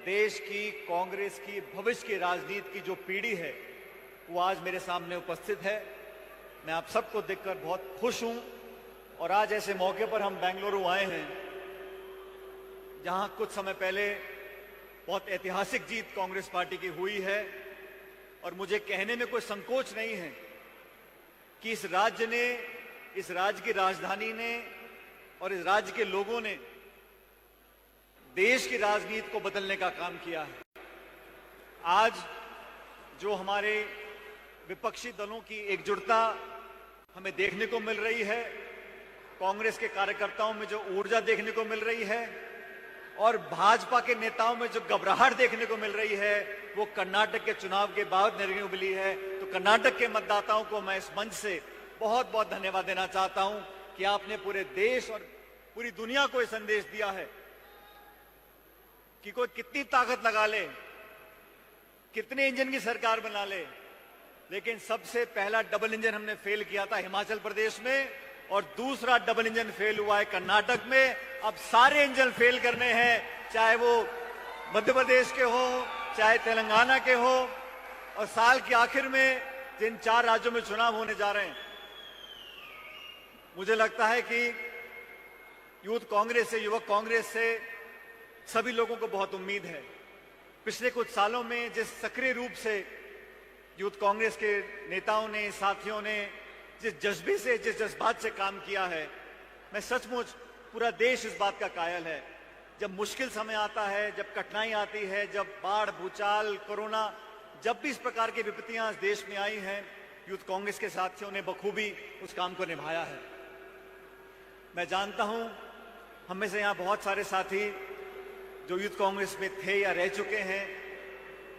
देश की, कांग्रेस की, भविष्य की राजनीति की जो पीढ़ी है वो आज मेरे सामने उपस्थित है। मैं आप सबको देखकर बहुत खुश हूं और आज ऐसे मौके पर हम बेंगलुरु आए हैं जहां कुछ समय पहले बहुत ऐतिहासिक जीत कांग्रेस पार्टी की हुई है और मुझे कहने में कोई संकोच नहीं है कि इस राज्य ने, इस राज्य की राजधानी ने और इस राज्य के लोगों ने देश की राजनीति को बदलने का काम किया है। आज जो हमारे विपक्षी दलों की एकजुटता हमें देखने को मिल रही है, कांग्रेस के कार्यकर्ताओं में जो ऊर्जा देखने को मिल रही है और भाजपा के नेताओं में जो घबराहट देखने को मिल रही है, वो कर्नाटक के चुनाव के बाद देखने को मिली है। तो कर्नाटक के मतदाताओं को मैं इस मंच से बहुत बहुत धन्यवाद देना चाहता हूं कि आपने पूरे देश और पूरी दुनिया को यह संदेश दिया है कि कोई कितनी ताकत लगा ले, कितने इंजन की सरकार बना ले, लेकिन सबसे पहला डबल इंजन हमने फेल किया था हिमाचल प्रदेश में और दूसरा डबल इंजन फेल हुआ है कर्नाटक में। अब सारे इंजन फेल करने हैं, चाहे वो मध्य प्रदेश के हो, चाहे तेलंगाना के हो, और साल के आखिर में जिन 4 राज्यों में चुनाव होने जा रहे हैं, मुझे लगता है कि यूथ कांग्रेस से, युवक कांग्रेस से सभी लोगों को बहुत उम्मीद है। पिछले कुछ सालों में जिस सक्रिय रूप से यूथ कांग्रेस के नेताओं ने, साथियों ने जिस जज्बे से, जिस जज्बात से काम किया है, मैं सचमुच पूरा देश इस बात का कायल है। जब मुश्किल समय आता है, जब कठिनाई आती है, जब बाढ़, भूचाल, कोरोना, जब भी इस प्रकार की विपत्तियां इस देश में आई हैं, यूथ कांग्रेस के साथियों ने बखूबी उस काम को निभाया है। मैं जानता हूं हम में से यहां बहुत सारे साथी जो यूथ कांग्रेस में थे या रह चुके हैं,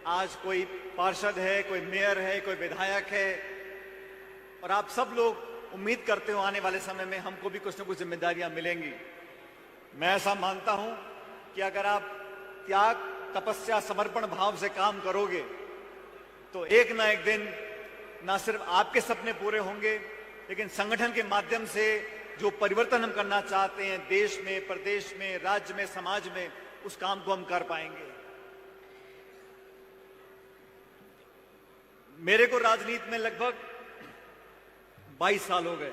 आज कोई पार्षद है, कोई मेयर है, कोई विधायक है, और आप सब लोग उम्मीद करते हो आने वाले समय में हमको भी कुछ न कुछ जिम्मेदारियां मिलेंगी। मैं ऐसा मानता हूं कि अगर आप त्याग, तपस्या, समर्पण भाव से काम करोगे तो एक ना एक दिन ना सिर्फ आपके सपने पूरे होंगे, लेकिन संगठन के माध्यम से जो परिवर्तन हम करना चाहते हैं देश में, प्रदेश में, राज्य में, समाज में, उस काम को हम कर पाएंगे। मेरे को राजनीति में लगभग 22 साल हो गए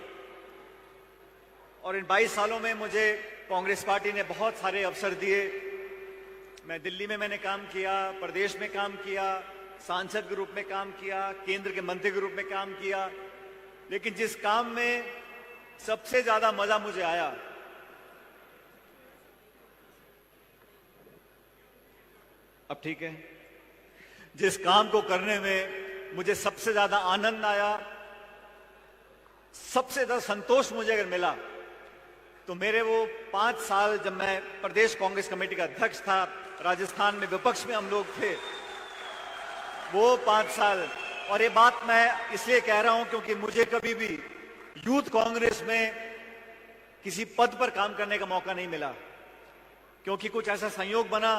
और इन 22 सालों में मुझे कांग्रेस पार्टी ने बहुत सारे अवसर दिए। मैं दिल्ली में मैंने काम किया, प्रदेश में काम किया, सांसद के रूप में काम किया, केंद्र के मंत्री के रूप में काम किया, लेकिन जिस काम में सबसे ज्यादा मजा मुझे आया अब ठीक है, जिस काम को करने में मुझे सबसे ज्यादा आनंद आया, सबसे ज्यादा संतोष मुझे अगर मिला, तो मेरे वो 5 साल जब मैं प्रदेश कांग्रेस कमेटी का अध्यक्ष था, राजस्थान में विपक्ष में हम लोग थे, वो 5 साल। और ये बात मैं इसलिए कह रहा हूं क्योंकि मुझे कभी भी यूथ कांग्रेस में किसी पद पर काम करने का मौका नहीं मिला, क्योंकि कुछ ऐसा संयोग बना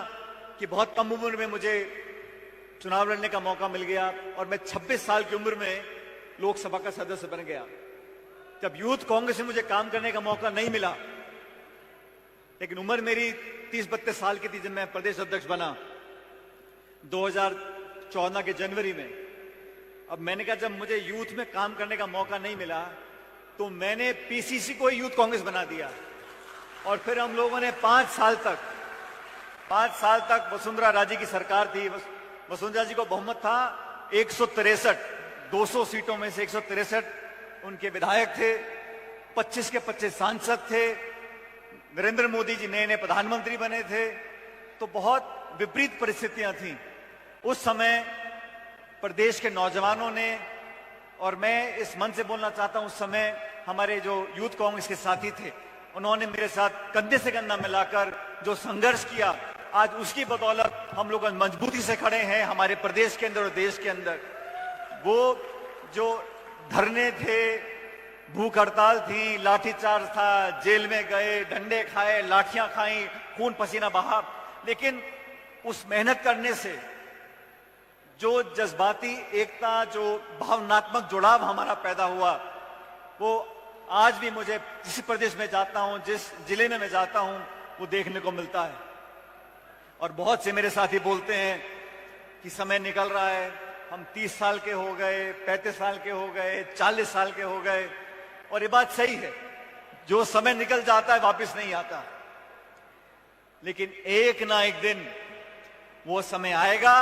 कि बहुत कम उम्र में मुझे चुनाव लड़ने का मौका मिल गया और मैं 26 साल की उम्र में लोकसभा का सदस्य बन गया। जब यूथ कांग्रेस में मुझे काम करने का मौका नहीं मिला, लेकिन उम्र मेरी 30-32 साल की थी जब मैं प्रदेश अध्यक्ष बना 2014 के जनवरी में। अब मैंने कहा जब मुझे यूथ में काम करने का मौका नहीं मिला तो मैंने पीसीसी को यूथ कांग्रेस बना दिया और फिर हम लोगों ने 5 साल तक वसुंधरा राजे की सरकार थी। वसुंधरा जी को बहुमत था 163, 200 सीटों में से 163 उनके विधायक थे, 25 के 25 सांसद थे, नरेंद्र मोदी जी नए नए प्रधानमंत्री बने थे, तो बहुत विपरीत परिस्थितियां थीं उस समय। प्रदेश के नौजवानों ने, और मैं इस मन से बोलना चाहता हूं, उस समय हमारे जो यूथ कांग्रेस के साथी थे, उन्होंने मेरे साथ कंधे से कंधा मिलाकर जो संघर्ष किया, आज उसकी बदौलत हम लोग मजबूती से खड़े हैं हमारे प्रदेश के अंदर और देश के अंदर। वो जो धरने थे, भूख हड़ताल थी, लाठीचार्ज था, जेल में गए, डंडे खाए, लाठियां खाई, खून पसीना बहा, लेकिन उस मेहनत करने से जो जज्बाती एकता, जो भावनात्मक जुड़ाव हमारा पैदा हुआ, वो आज भी मुझे जिस प्रदेश में जाता हूं, जिस जिले में मैं जाता हूं, वो देखने को मिलता है। और बहुत से मेरे साथी बोलते हैं कि समय निकल रहा है, हम 30 साल के हो गए, 35 साल के हो गए, 40 साल के हो गए। और ये बात सही है, जो समय निकल जाता है वापस नहीं आता, लेकिन एक ना एक दिन वो समय आएगा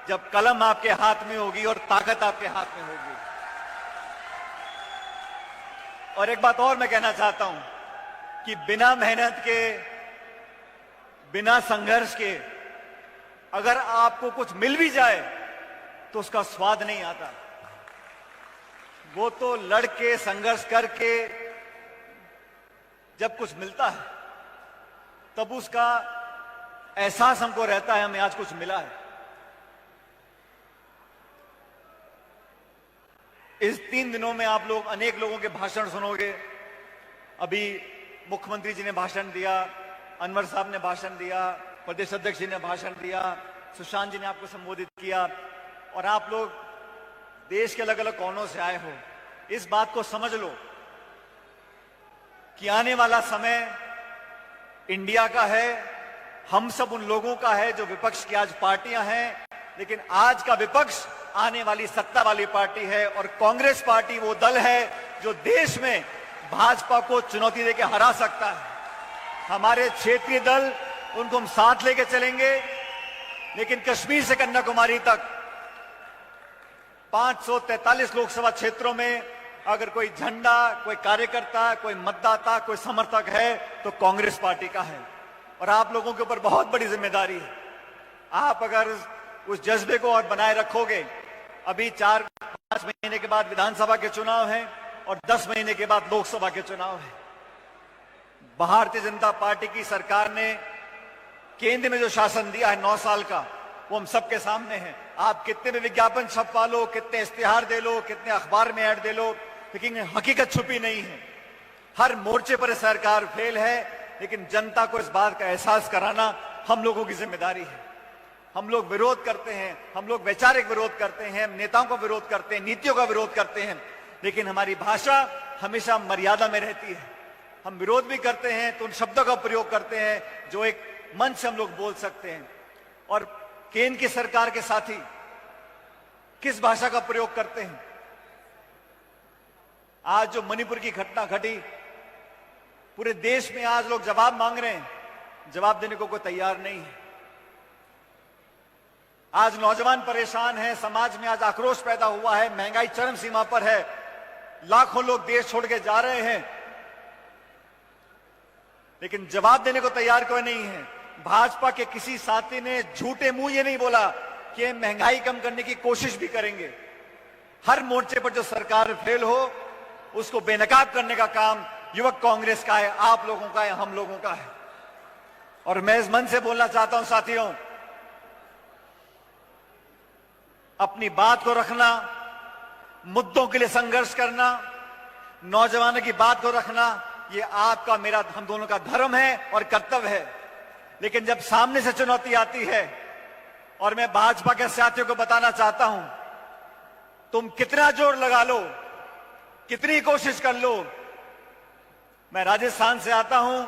जब कलम आपके हाथ में होगी और ताकत आपके हाथ में होगी। और एक बात और मैं कहना चाहता हूं कि बिना मेहनत के, बिना संघर्ष के अगर आपको कुछ मिल भी जाए तो उसका स्वाद नहीं आता। वो तो लड़के संघर्ष करके जब कुछ मिलता है तब उसका एहसास हमको रहता है हमें आज कुछ मिला है। इस 3 दिनों में आप लोग अनेक लोगों के भाषण सुनोगे। अभी मुख्यमंत्री जी ने भाषण दिया, अनवर साहब ने भाषण दिया, प्रदेश अध्यक्ष जी ने भाषण दिया, सुशांत जी ने आपको संबोधित किया, और आप लोग देश के अलग अलग कोनों से आए हो। इस बात को समझ लो कि आने वाला समय इंडिया का है, हम सब उन लोगों का है जो विपक्ष की आज पार्टियां हैं, लेकिन आज का विपक्ष आने वाली सत्ता वाली पार्टी है। और कांग्रेस पार्टी वो दल है जो देश में भाजपा को चुनौती देकर हरा सकता है। हमारे क्षेत्रीय दल, उनको हम साथ लेके चलेंगे, लेकिन कश्मीर से कन्याकुमारी तक 543 लोकसभा क्षेत्रों में अगर कोई झंडा, कोई कार्यकर्ता, कोई मतदाता, कोई समर्थक है तो कांग्रेस पार्टी का है। और आप लोगों के ऊपर बहुत बड़ी जिम्मेदारी है। आप अगर उस जज्बे को और बनाए रखोगे, अभी 4-5 महीने के बाद विधानसभा के चुनाव हैं और 10 महीने के बाद लोकसभा के चुनाव हैं। भारतीय जनता पार्टी की सरकार ने केंद्र में जो शासन दिया है 9 साल का, वो हम सबके सामने है। आप कितने भी विज्ञापन छपवा लो, कितने इश्तिहार दे लो, कितने अखबार में ऐड दे लो, लेकिन हकीकत छुपी नहीं है। हर मोर्चे पर सरकार फेल है, लेकिन जनता को इस बात का एहसास कराना हम लोगों की जिम्मेदारी है। हम लोग विरोध करते हैं, हम लोग वैचारिक विरोध करते हैं, नेताओं का विरोध करते हैं, नीतियों का विरोध करते हैं, लेकिन हमारी भाषा हमेशा मर्यादा में रहती है। हम विरोध भी करते हैं तो उन शब्दों का प्रयोग करते हैं जो एक मंच से हम लोग बोल सकते हैं। और केंद्र की सरकार के साथी किस भाषा का प्रयोग करते हैं? आज जो मणिपुर की घटना घटी, पूरे देश में आज लोग जवाब मांग रहे हैं, जवाब देने को कोई तैयार नहीं है। आज नौजवान परेशान हैं, समाज में आज आक्रोश पैदा हुआ है, महंगाई चरम सीमा पर है, लाखों लोग देश छोड़ के जा रहे हैं, लेकिन जवाब देने को तैयार कोई नहीं है। भाजपा के किसी साथी ने झूठे मुंह ये नहीं बोला कि महंगाई कम करने की कोशिश भी करेंगे। हर मोर्चे पर जो सरकार फेल हो उसको बेनकाब करने का काम युवक कांग्रेस का है, आप लोगों का है, हम लोगों का है। और मैं इस मन से बोलना चाहता हूं साथियों, अपनी बात को रखना, मुद्दों के लिए संघर्ष करना, नौजवानों की बात को रखना, ये आपका, मेरा, हम दोनों का धर्म है और कर्तव्य है। लेकिन जब सामने से चुनौती आती है, और मैं भाजपा के साथियों को बताना चाहता हूं, तुम कितना जोर लगा लो, कितनी कोशिश कर लो, मैं राजस्थान से आता हूं,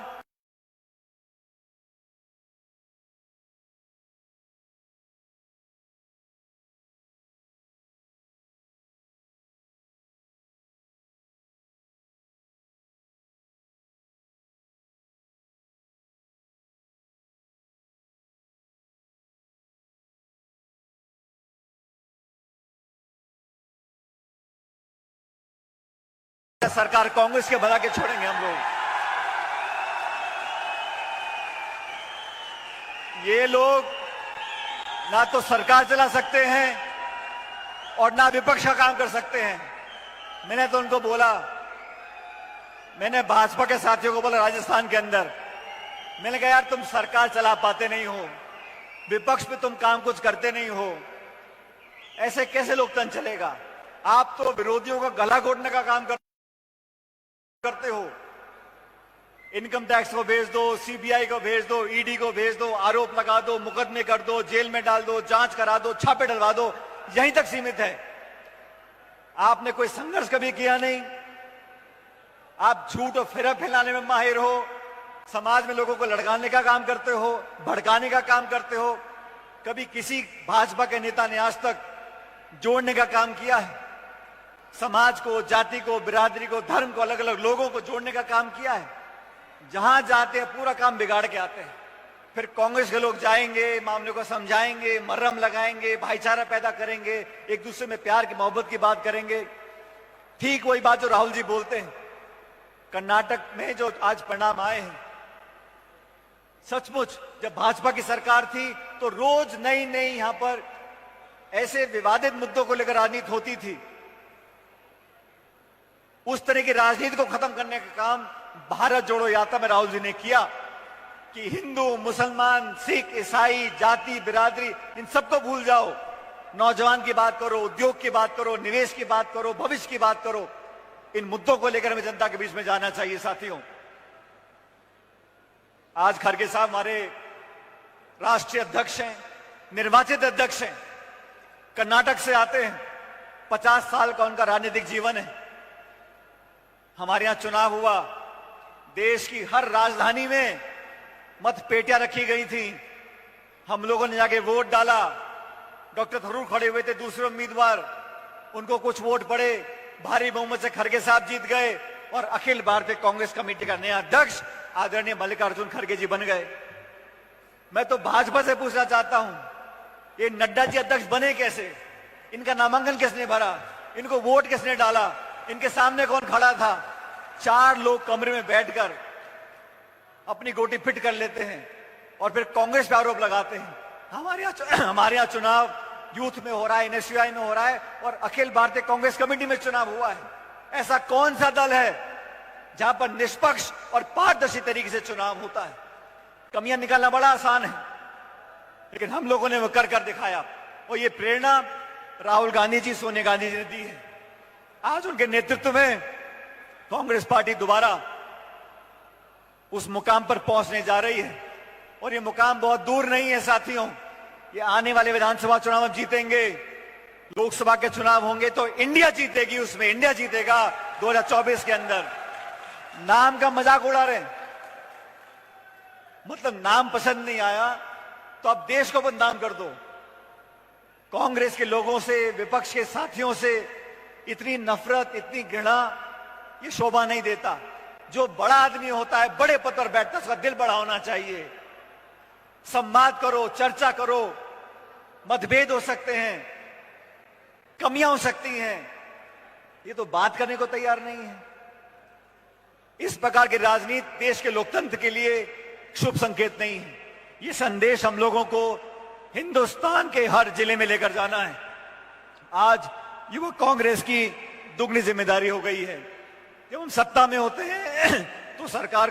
सरकार कांग्रेस के भला के छोड़ेंगे हम लोग। ये लोग ना तो सरकार चला सकते हैं और ना विपक्ष का काम कर सकते हैं। मैंने तो उनको बोला, मैंने भाजपा के साथियों को बोला राजस्थान के अंदर, मैंने कहा यार तुम सरकार चला पाते नहीं हो, विपक्ष पे तुम काम कुछ करते नहीं हो, ऐसे कैसे लोकतंत्र चलेगा? आप तो विरोधियों का गला घोटने का काम करते हो। इनकम टैक्स को भेज दो, सीबीआई को भेज दो, ईडी को भेज दो, आरोप लगा दो, मुकदमे कर दो, जेल में डाल दो, जांच करा दो, छापे डलवा दो, यहीं तक सीमित है। आपने कोई संघर्ष कभी किया नहीं। आप झूठ और फिर फैलाने में माहिर हो, समाज में लोगों को लड़काने का काम करते हो, भड़काने का काम करते हो। कभी किसी भाजपा के नेता ने आज तक जोड़ने का काम किया है? समाज को, जाति को, बिरादरी को, धर्म को, अलग अलग लोगों को जोड़ने का काम किया है? जहां जाते हैं पूरा काम बिगाड़ के आते हैं। फिर कांग्रेस के लोग जाएंगे, मामले को समझाएंगे, मरहम लगाएंगे, भाईचारा पैदा करेंगे, एक दूसरे में प्यार की मोहब्बत की बात करेंगे। ठीक वही बात जो राहुल जी बोलते हैं। कर्नाटक में जो आज परिणाम आए हैं, सचमुच जब भाजपा की सरकार थी तो रोज नई नई यहां पर ऐसे विवादित मुद्दों को लेकर राजनीति होती थी। उस तरह की राजनीति को खत्म करने का काम भारत जोड़ो यात्रा में राहुल जी ने किया कि हिंदू, मुसलमान, सिख, ईसाई, जाति, बिरादरी, इन सबको भूल जाओ। नौजवान की बात करो, उद्योग की बात करो, निवेश की बात करो, भविष्य की बात करो। इन मुद्दों को लेकर हमें जनता के बीच में जाना चाहिए। साथियों, आज खड़गे साहब हमारे राष्ट्रीय अध्यक्ष हैं, निर्वाचित अध्यक्ष हैं, कर्नाटक से आते हैं। 50 साल का उनका राजनीतिक जीवन है। हमारे यहां चुनाव हुआ, देश की हर राजधानी में मतपेटियां रखी गई थी। हम लोगों ने जाके वोट डाला। डॉक्टर थरूर खड़े हुए थे, दूसरे उम्मीदवार, उनको कुछ वोट पड़े, भारी बहुमत से खड़गे साहब जीत गए और अखिल भारतीय कांग्रेस कमेटी का नया अध्यक्ष आदरणीय मल्लिकार्जुन खड़गे जी बन गए। मैं तो भाजपा से पूछना चाहता हूं, ये नड्डा जी अध्यक्ष बने कैसे? इनका नामांकन किसने भरा? इनको वोट किसने डाला? इनके सामने कौन खड़ा था? 4 लोग कमरे में बैठकर अपनी गोटी फिट कर लेते हैं और फिर कांग्रेस पे आरोप लगाते हैं। हमारे यहाँ चुनाव यूथ में हो रहा है, एनएसयूआई में हो रहा है और अखिल भारतीय कांग्रेस कमेटी में चुनाव हुआ है। ऐसा कौन सा दल है जहां पर निष्पक्ष और पारदर्शी तरीके से चुनाव होता है? कमियां निकालना बड़ा आसान है, लेकिन हम लोगों ने वो कर कर दिखाया। और ये प्रेरणा राहुल गांधी जी, सोनिया गांधी जी ने दी है। आज उनके नेतृत्व में कांग्रेस पार्टी दोबारा उस मुकाम पर पहुंचने जा रही है और ये मुकाम बहुत दूर नहीं है साथियों। ये आने वाले विधानसभा चुनाव हम जीतेंगे, लोकसभा के चुनाव होंगे तो इंडिया जीतेगी, उसमें इंडिया जीतेगा 2024 के अंदर। नाम का मजाक उड़ा रहे हैं, मतलब नाम पसंद नहीं आया तो अब देश को बदनाम कर दो। कांग्रेस के लोगों से, विपक्ष के साथियों से इतनी नफरत, इतनी घृणा, ये शोभा नहीं देता। जो बड़ा आदमी होता है, बड़े पद पर बैठता है, उसका दिल बड़ा होना चाहिए। संवाद करो, चर्चा करो, मतभेद हो सकते हैं, कमियां हो सकती हैं, ये तो बात करने को तैयार नहीं है। इस प्रकार की राजनीति देश के लोकतंत्र के लिए शुभ संकेत नहीं है। ये संदेश हम लोगों को हिंदुस्तान के हर जिले में लेकर जाना है। आज युवक कांग्रेस की दुगनी जिम्मेदारी हो गई है। जब हम सत्ता में होते हैं तो सरकार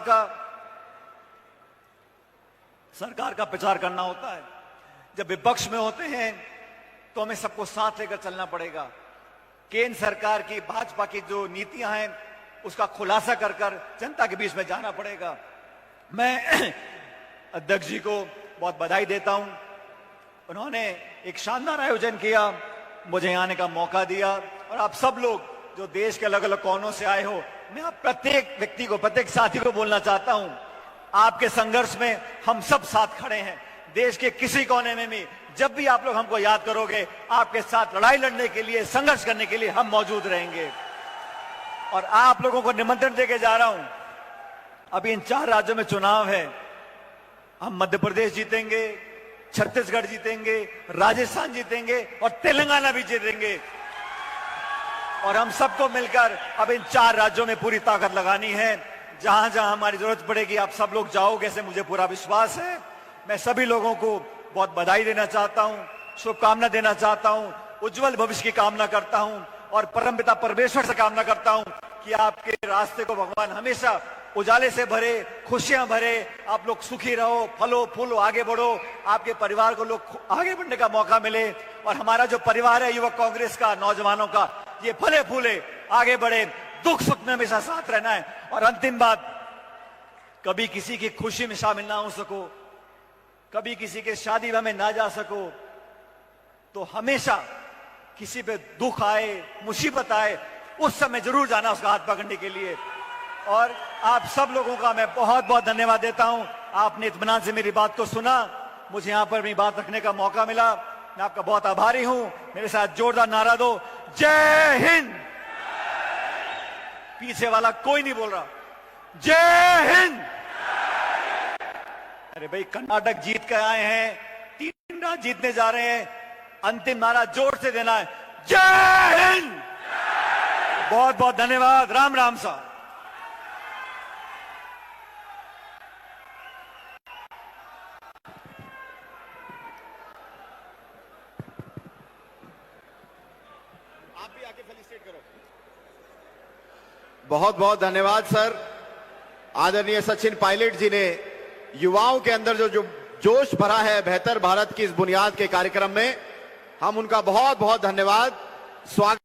का प्रचार करना होता है। जब विपक्ष में होते हैं तो हमें सबको साथ लेकर चलना पड़ेगा। केंद्र सरकार की, भाजपा की जो नीतियां हैं उसका खुलासा कर कर जनता के बीच में जाना पड़ेगा। मैं अध्यक्ष जी को बहुत बधाई देता हूं। उन्होंने एक शानदार आयोजन किया, मुझे यहाँ आने का मौका दिया और आप सब लोग जो देश के अलग अलग कोनों से आए हो, मैं आप प्रत्येक व्यक्ति को, प्रत्येक साथी को बोलना चाहता हूं, आपके संघर्ष में हम सब साथ खड़े हैं। देश के किसी कोने में भी जब भी आप लोग हमको याद करोगे, आपके साथ लड़ाई लड़ने के लिए, संघर्ष करने के लिए हम मौजूद रहेंगे। और आप लोगों को निमंत्रण देके जा रहा हूं, अभी इन 4 राज्यों में चुनाव है। हम मध्य प्रदेश जीतेंगे, छत्तीसगढ़ जीतेंगे, राजस्थान जीतेंगे और तेलंगाना भी जीतेंगे। और हम सबको मिलकर अब इन 4 राज्यों में पूरी ताकत लगानी है। जहां जहां हमारी जरूरत पड़ेगी आप सब लोग जाओगे, ऐसे मुझे पूरा विश्वास है। मैं सभी लोगों को बहुत बधाई देना चाहता हूं, शुभकामना देना चाहता हूं, उज्जवल भविष्य की कामना करता हूं और परमपिता परमेश्वर से कामना करता हूं कि आपके रास्ते को भगवान हमेशा उजाले से भरे, खुशियां भरे, आप लोग सुखी रहो, फलो फूलो, आगे बढ़ो, आपके परिवार को लोग आगे बढ़ने का मौका मिले और हमारा जो परिवार है युवक कांग्रेस का, नौजवानों का, ये फले फूले, आगे बढ़े, दुख सुख में हमेशा साथ रहना है। और अंतिम बात, कभी किसी की खुशी में शामिल ना हो सको, कभी किसी के शादी में ना जा सको, तो हमेशा किसी पे दुख आए, मुसीबत आए, उस समय जरूर जाना उसका हाथ पकड़ने के लिए। और आप सब लोगों का मैं बहुत बहुत धन्यवाद देता हूं। आपने इत्मीनान से मेरी बात को सुना, मुझे यहां पर अपनी बात रखने का मौका मिला। मैं आपका बहुत आभारी हूं। मेरे साथ जोरदार नारा दो, जय हिंद। पीछे वाला कोई नहीं बोल रहा, जय हिंद। अरे भाई, कर्नाटक जीत कर आए हैं, 3 रात जीतने जा रहे हैं, अंतिम नारा जोर से देना है, जय हिंद। बहुत बहुत धन्यवाद। राम राम साहब। आप भी आके फेलिसिटेट करो। बहुत बहुत धन्यवाद सर। आदरणीय सचिन पायलट जी ने युवाओं के अंदर जो जोश भरा है बेहतर भारत की इस बुनियाद के कार्यक्रम में, हम उनका बहुत बहुत धन्यवाद। स्वागत